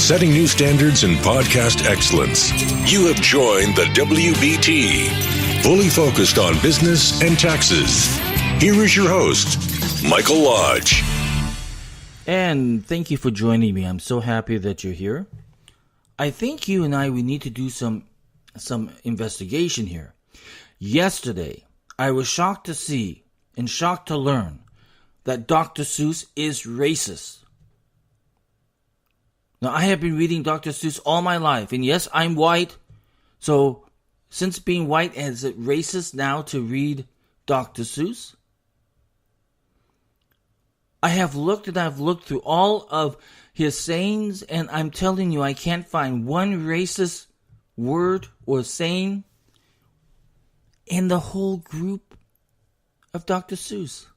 setting new standards in podcast excellence. You have joined the WBT, fully focused on business and taxes. Here is your host, Michael Lodge. And thank you for joining me. I'm so happy that you're here. I think you and we need to do some investigation here. Yesterday, I was shocked to see and shocked to learn that Dr. Seuss is racist. Now, I have been reading Dr. Seuss all my life, and yes, I'm white. So, since being white, is it racist now to read Dr. Seuss? I have looked and I've looked through all of his sayings, and I'm telling you, I can't find one racist word or saying in the whole group of Dr. Seuss.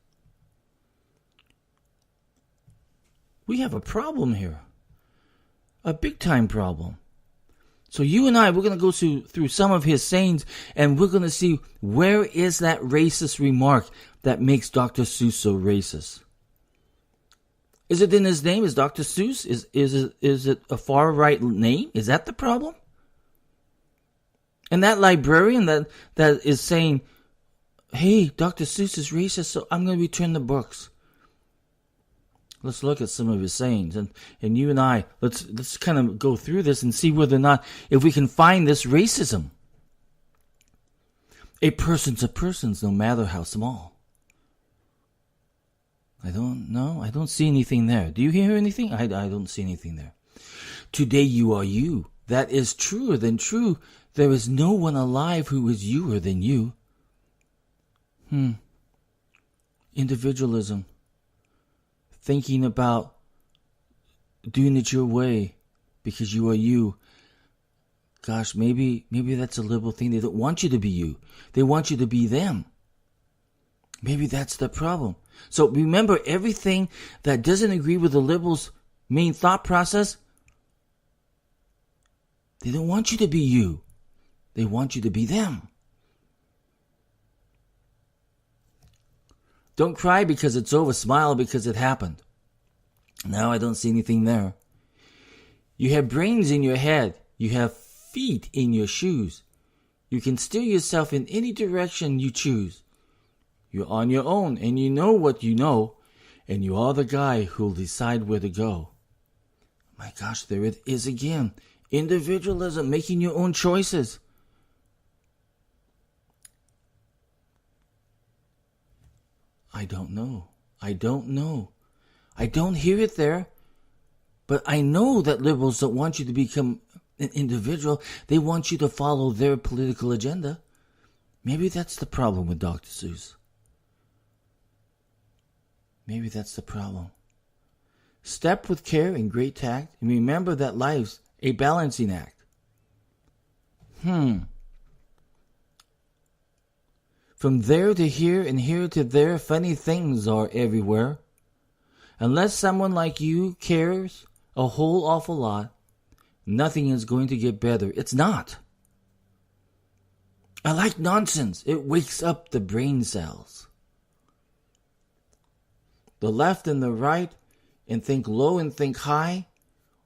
We have a problem here. A big-time problem. So you and we're going to go through some of his sayings, and we're going to see where is that racist remark that makes Dr. Seuss so racist. Is it in his name? Is Dr. Seuss? Is it a far-right name? Is that the problem? And that librarian that is saying, hey, Dr. Seuss is racist, so I'm going to return the books. Let's look at some of his sayings. And you and let's kind of go through this and see whether or not, if we can find this racism. A person's a person's, no matter how small. I don't see anything there. Do you hear anything? I don't see anything there. Today you are you. That is truer than true. There is no one alive who is youer than you. Individualism. Thinking about doing it your way because you are you. Gosh, maybe that's a liberal thing. They don't want you to be you. They want you to be them. Maybe that's the problem. So remember, everything that doesn't agree with the liberals' main thought process, they don't want you to be you. They want you to be them. Don't cry because it's over. Smile because it happened. Now I don't see anything there. You have brains in your head. You have feet in your shoes. You can steer yourself in any direction you choose. You're on your own, and you know what you know, and you are the guy who'll decide where to go. My gosh, there it is again. Individualism, making your own choices. I don't know. I don't hear it there, but I know that liberals don't want you to become an individual. They want you to follow their political agenda. Maybe that's the problem with Dr. Seuss. Maybe that's the problem. Step with care and great tact, and remember that life's a balancing act. From there to here and here to there, funny things are everywhere. Unless someone like you cares a whole awful lot, nothing is going to get better. It's not. I like nonsense. It wakes up the brain cells. The left and the right, and think low and think high.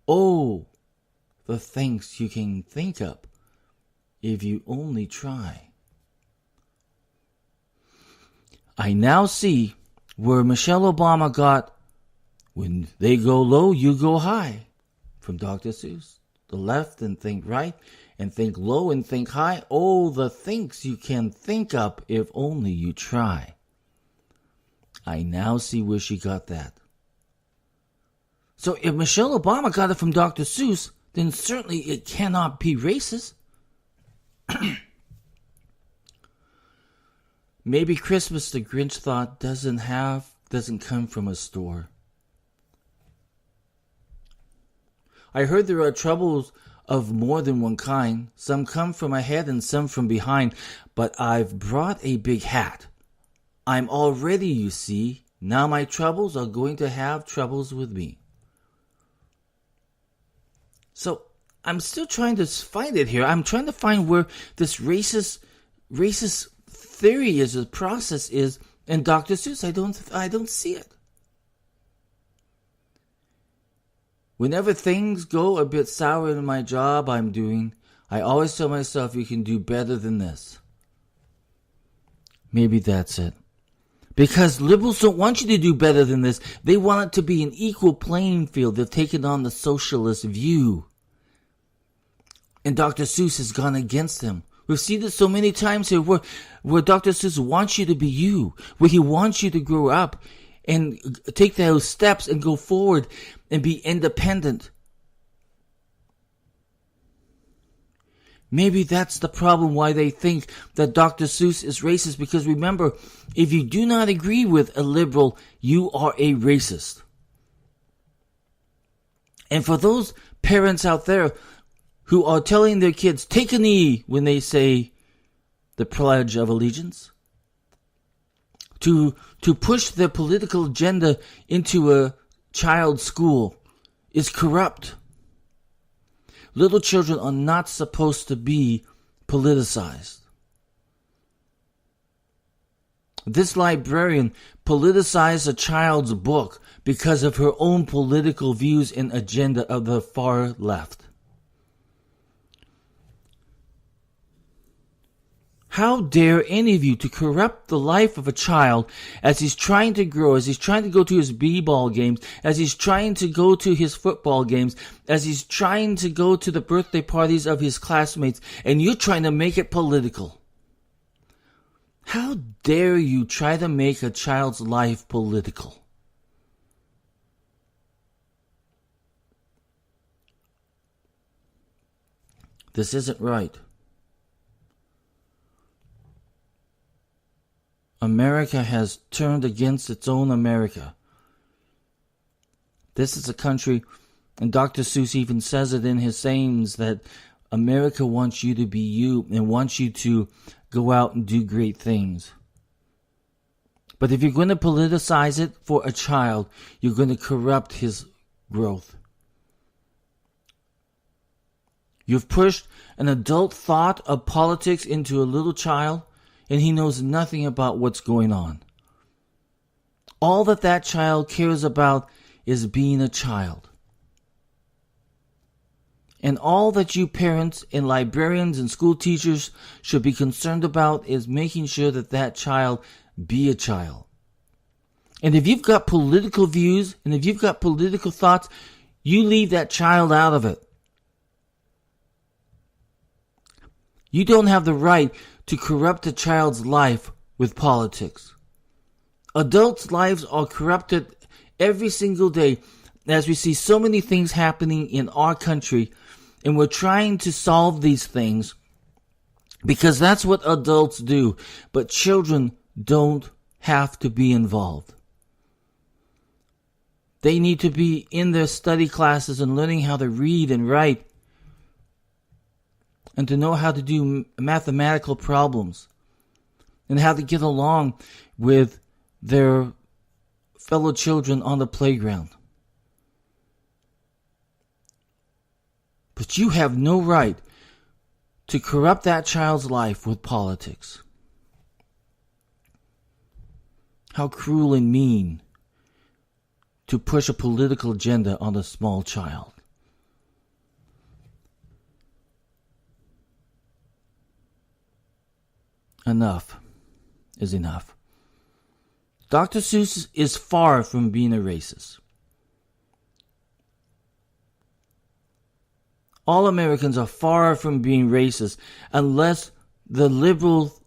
Oh, the things you can think up if you only try. I now see where Michelle Obama got, when they go low, you go high, from Dr. Seuss. The left and think right, and think low and think high. Oh, the things you can think up if only you try. I now see where she got that. So if Michelle Obama got it from Dr. Seuss, then certainly it cannot be racist. Maybe Christmas, the Grinch thought, doesn't come from a store. I heard there are troubles of more than one kind. Some come from ahead and some from behind. But I've brought a big hat. I'm all ready, you see. Now my troubles are going to have troubles with me. So I'm still trying to find it here. I'm trying to find where this racist theory is, the process is, in Dr. Seuss. I don't see it. Whenever things go a bit sour in my job I'm doing, I always tell myself you can do better than this. Maybe that's it. Because liberals don't want you to do better than this. They want it to be an equal playing field. They've taken on the socialist view. And Dr. Seuss has gone against them. We've seen this so many times here where Dr. Seuss wants you to be you, where he wants you to grow up and take those steps and go forward and be independent. Maybe that's the problem why they think that Dr. Seuss is racist, because remember, if you do not agree with a liberal, you are a racist. And for those parents out there who are telling their kids, take a knee when they say the Pledge of Allegiance, to push their political agenda into a child's school is corrupt. Little children are not supposed to be politicized. This librarian politicized a child's book because of her own political views and agenda of the far left. How dare any of you to corrupt the life of a child as he's trying to grow, as he's trying to go to his b-ball games, as he's trying to go to his football games, as he's trying to go to the birthday parties of his classmates, and you're trying to make it political. How dare you try to make a child's life political? This isn't right. America has turned against its own America. This is a country, and Dr. Seuss even says it in his sayings, that America wants you to be you and wants you to go out and do great things. But if you're going to politicize it for a child, you're going to corrupt his growth. You've pushed an adult thought of politics into a little child, and he knows nothing about what's going on. All that child cares about is being a child. And all that you parents and librarians and school teachers should be concerned about is making sure that child be a child. And if you've got political views and if you've got political thoughts, you leave that child out of it. You don't have the right to corrupt a child's life with politics. Adults' lives are corrupted every single day as we see so many things happening in our country, and we're trying to solve these things because that's what adults do. But children don't have to be involved. They need to be in their study classes and learning how to read and write, and to know how to do mathematical problems, and how to get along with their fellow children on the playground. But you have no right to corrupt that child's life with politics. How cruel and mean to push a political agenda on a small child. Enough is enough. Dr. Seuss is far from being a racist. All Americans are far from being racist unless the liberal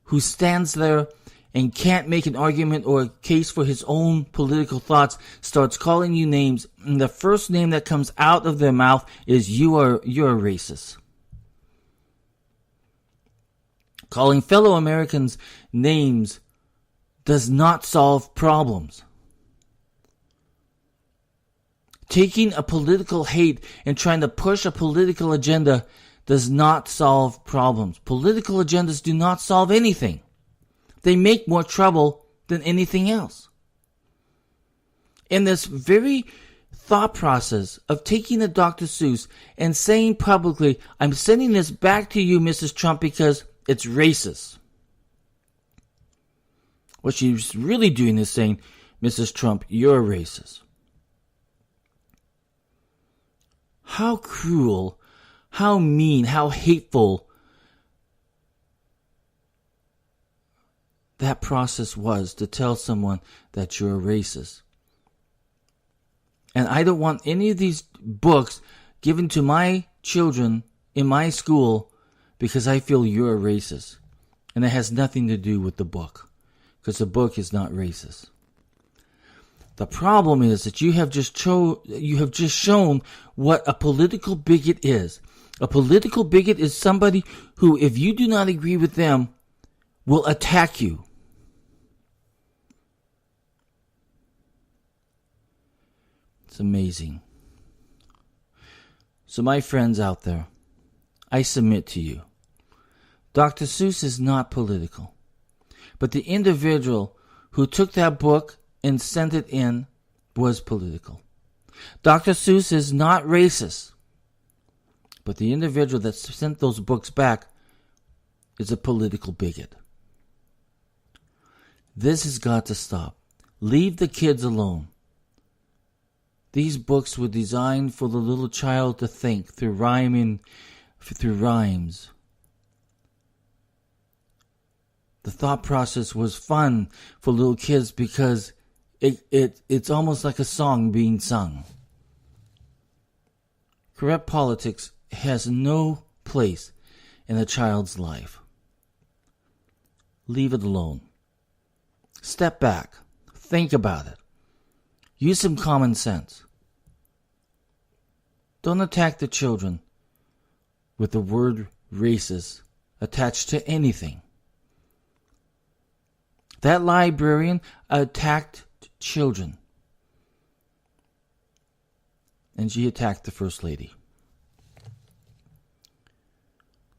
who stands there and can't make an argument or a case for his own political thoughts starts calling you names, and the first name that comes out of their mouth is you're a racist. Calling fellow Americans names does not solve problems. Taking a political hate and trying to push a political agenda does not solve problems. Political agendas do not solve anything. They make more trouble than anything else. In this very thought process of taking a Dr. Seuss and saying publicly, I'm sending this back to you, Mrs. Trump, because it's racist. What she's really doing is saying, Mrs. Trump, you're a racist. how cruel, how mean, how hateful that process was to tell someone that you're a racist. And I don't want any of these books given to my children in my school because I feel you're a racist. And it has nothing to do with the book, because the book is not racist. The problem is that you have just shown what a political bigot is. A political bigot is somebody who, if you do not agree with them, will attack you. It's amazing. So my friends out there, I submit to you. Dr. Seuss is not political. But the individual who took that book and sent it in was political. Dr. Seuss is not racist. But the individual that sent those books back is a political bigot. This has got to stop. Leave the kids alone. These books were designed for the little child to think through rhymes. The thought process was fun for little kids because it's almost like a song being sung. Correct politics has no place in a child's life. Leave it alone. Step back. Think about it. Use some common sense. Don't attack the children with the word racist attached to anything. That librarian attacked children. And she attacked the First Lady.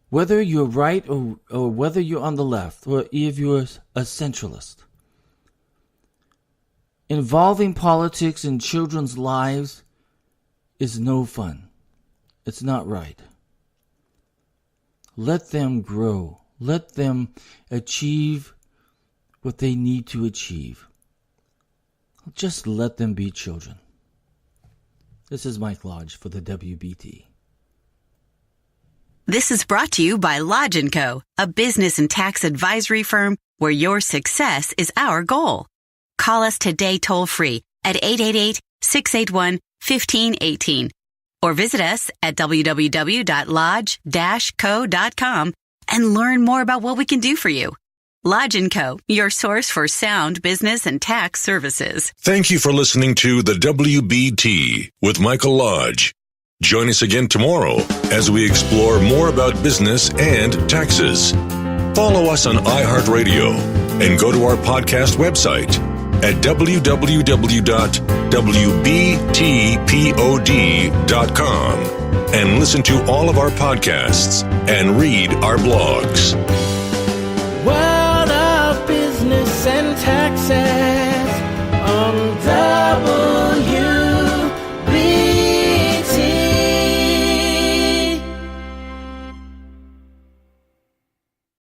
Whether you're right or whether you're on the left, or if you're a centralist, involving politics in children's lives is no fun. It's not right. Let them grow. Let them achieve what they need to achieve. Just let them be children. This is Mike Lodge for the WBT. This is brought to you by Lodge & Co., a business and tax advisory firm where your success is our goal. Call us today toll-free at 888-681-1518 or visit us at www.lodge-co.com and learn more about what we can do for you. Lodge & Co., your source for sound business and tax services. Thank you for listening to the WBT with Michael Lodge. Join us again tomorrow as we explore more about business and taxes. Follow us on iHeartRadio and go to our podcast website at www.wbtpod.com and listen to all of our podcasts and read our blogs.